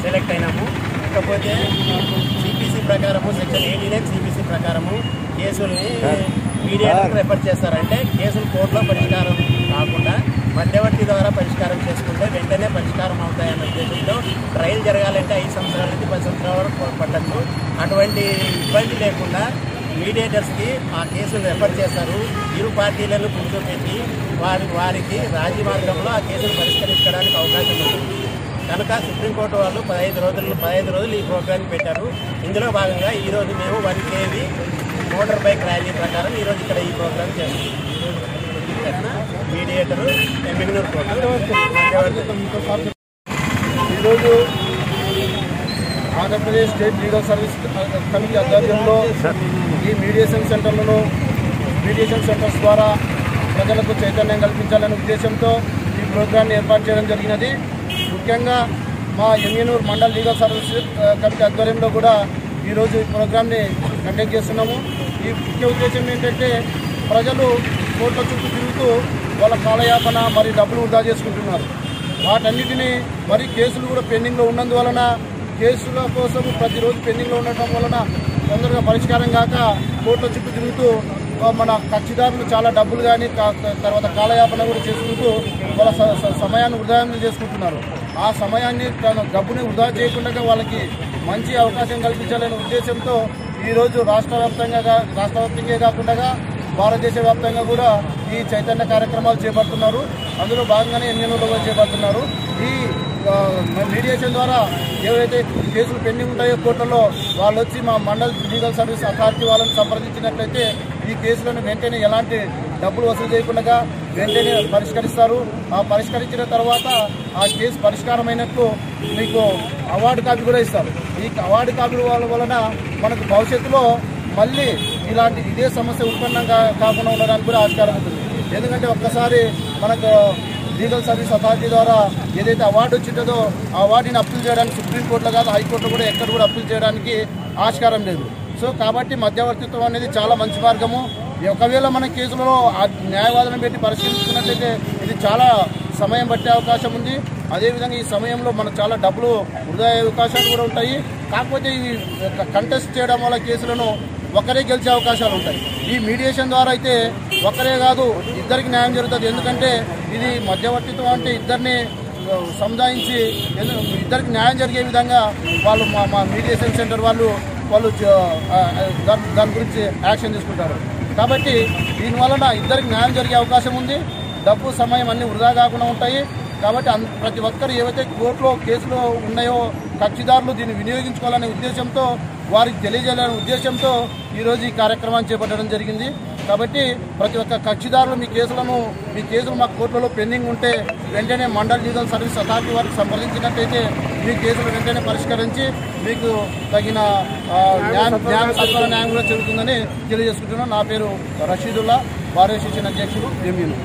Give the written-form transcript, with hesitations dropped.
Select అయినాము. ఇకపోతే CPC ప్రకారము section 89 CPC ప్రకారము కేసుల్ని మీడియేటర్ రెఫర్ చేస్తారంటే కేసులు కోర్టులో పరిష్కారం కాకుండా మధ్యవర్తి ద్వారా పరిష్కారం చేసుకుంటే వెంటనే పరిష్కారం అవుతాయన్న ఉద్దేశంతో ట్రయల్ జరగాలంటే 5 సంవత్సరాల నుంచి 10 సంవత్సరాల వరకు పట్టచ్చు. అటువంటి ఇబ్బంది లేకుండా మీడియేటర్స్కి ఆ కేసులు రెఫర్ చేస్తారు. ఇరు పార్టీలను కూర్చోబెట్టి వారికి రాజీ మార్గంలో ఆ కేసులు పరిష్కరించడానికి అవకాశం ఉంటుంది. కనుక సుప్రీంకోర్టు వాళ్ళు 15 రోజులు ఈ ప్రోగ్రాం పెట్టారు. ఇందులో భాగంగా ఈరోజు మేము 1 KV మోటార్ బైక్ ర్యాలీ ప్రకారం ఈరోజు ఇక్కడ ఈ ప్రోగ్రాం చేస్తున్నాం. Mediator Emmiganur court. ఈరోజు Andhra Pradesh state legal service committee ఆధ్వర్యంలో ఈ మీడియేషన్ సెంటర్స్ ద్వారా ప్రజలకు చైతన్యం కల్పించాలనే ఉద్దేశంతో ఈ ప్రోగ్రాన్ని ఏర్పాటు చేయడం జరిగినది. ముఖ్యంగా మా Yemmiganur mandal legal service committee ఆధ్వర్యంలో కూడా ఈరోజు ఈ ప్రోగ్రామ్ని కండక్ట్ చేస్తున్నాము. ఈ ముఖ్య ఉద్దేశం ఏంటంటే ప్రజలు కోర్టుల చుట్టూ తిరుగుతూ వాళ్ళ కాలయాపన మరి డబ్బులు వృధా చేసుకుంటున్నారు. వాటన్నిటినీ మరి కేసులు కూడా పెండింగ్లో ఉన్నందువలన కేసుల కోసం ప్రతిరోజు పెండింగ్లో ఉండటం వలన తొందరగా పరిష్కారం కాక కోర్టుల చుట్టూ తిరుగుతూ మన కక్షిదారులు చాలా డబ్బులు కానీ తర్వాత కాలయాపన కూడా చేసుకుంటూ వాళ్ళ సమయాన్ని వృధా చేసుకుంటున్నారు. ఆ సమయాన్ని డబ్బుని వృధా చేయకుండా వాళ్ళకి మంచి అవకాశం కల్పించాలనే ఉద్దేశంతో ఈరోజు రాష్ట్ర వ్యాప్తంగా కాకుండా భారతదేశ వ్యాప్తంగా కూడా ఈ చైతన్య కార్యక్రమాలు చేపడుతున్నారు. అందులో భాగంగానే ఎమ్మిగనూరులో చేపడుతున్నారు. ఈ మీడియేషన్ ద్వారా ఏవైతే కేసులు పెండింగ్ ఉంటాయో కోర్టులలో వాళ్ళు వచ్చి మా మండల్ లీగల్ సర్వీస్ అథారిటీ వాళ్ళని సంప్రదించినట్లయితే ఈ కేసులను వెంటనే ఎలాంటి డబ్బులు వసూలు చేయకుండా వెంటనే పరిష్కరిస్తారు. ఆ పరిష్కరించిన తర్వాత ఆ కేసు పరిష్కారమైనట్లు మీకు అవార్డు కాపీ కూడా ఇస్తారు. ఈ అవార్డు కాపీ వలన మనకు భవిష్యత్తులో మళ్ళీ ఇదే సమస్య ఉత్పన్నం కాకుండా ఉండడానికి కూడా ఆస్కారం ఉంటుంది. ఎందుకంటే ఒక్కసారి మనకు లీగల్ సర్వీస్ అథారిటీ ద్వారా ఏదైతే అవార్డు వచ్చిందో ఆ అవార్డుని అప్పీల్ చేయడానికి సుప్రీంకోర్టులో కాదు హైకోర్టులో కూడా ఎక్కడ కూడా అప్పీల్ చేయడానికి ఆస్కారం లేదు. సో కాబట్టి మధ్యవర్తిత్వం అనేది చాలా మంచి మార్గము. ఒకవేళ మన కేసులలో న్యాయవాదన పెట్టి పరిశీలించుకున్నట్లయితే ఇది చాలా సమయం పట్టే అవకాశం ఉంది. అదేవిధంగా ఈ సమయంలో మనకు చాలా డబ్బులు వృధా అయ్యే అవకాశాలు కూడా ఉంటాయి. కాకపోతే ఈ కంటెస్ట్ చేయడం వల్ల కేసులను ఒకరే గెలిచే అవకాశాలు ఉంటాయి. ఈ మీడియేషన్ ద్వారా అయితే ఒకరే కాదు ఇద్దరికి న్యాయం జరుగుతుంది. ఎందుకంటే ఇది మధ్యవర్తిత్వం అంటే ఇద్దరిని సముదాయించి ఇద్దరికి న్యాయం జరిగే విధంగా వాళ్ళు మా మీడియేషన్ సెంటర్ వాళ్ళు దాని గురించి యాక్షన్ తీసుకుంటారు. కాబట్టి దీనివలన ఇద్దరికి న్యాయం జరిగే అవకాశం ఉంది. డబ్బు సమయం అన్నీ వృధా కాకుండా ఉంటాయి. కాబట్టి ప్రతి ఒక్కరు ఏవైతే కోర్టులో కేసులు ఉన్నాయో కక్షిదారులు దీన్ని వినియోగించుకోవాలనే ఉద్దేశంతో వారికి తెలియజేయాలనే ఉద్దేశంతో ఈరోజు ఈ కార్యక్రమాన్ని చేపట్టడం జరిగింది. కాబట్టి ప్రతి ఒక్క కక్షిదారులు మీ కేసులు మా కోర్టులలో పెండింగ్ ఉంటే వెంటనే మండల్ లీగల్ సర్వీస్ అథారిటీ వారికి సంప్రదించినట్లయితే మీ కేసులు వెంటనే పరిష్కరించి మీకు తగిన సత్వర న్యాయం కూడా జరుగుతుందని తెలియజేసుకుంటున్నాను. నా పేరు రషీదుల్లా, భారత శిక్షణ అధ్యక్షుడు ఎంయూను.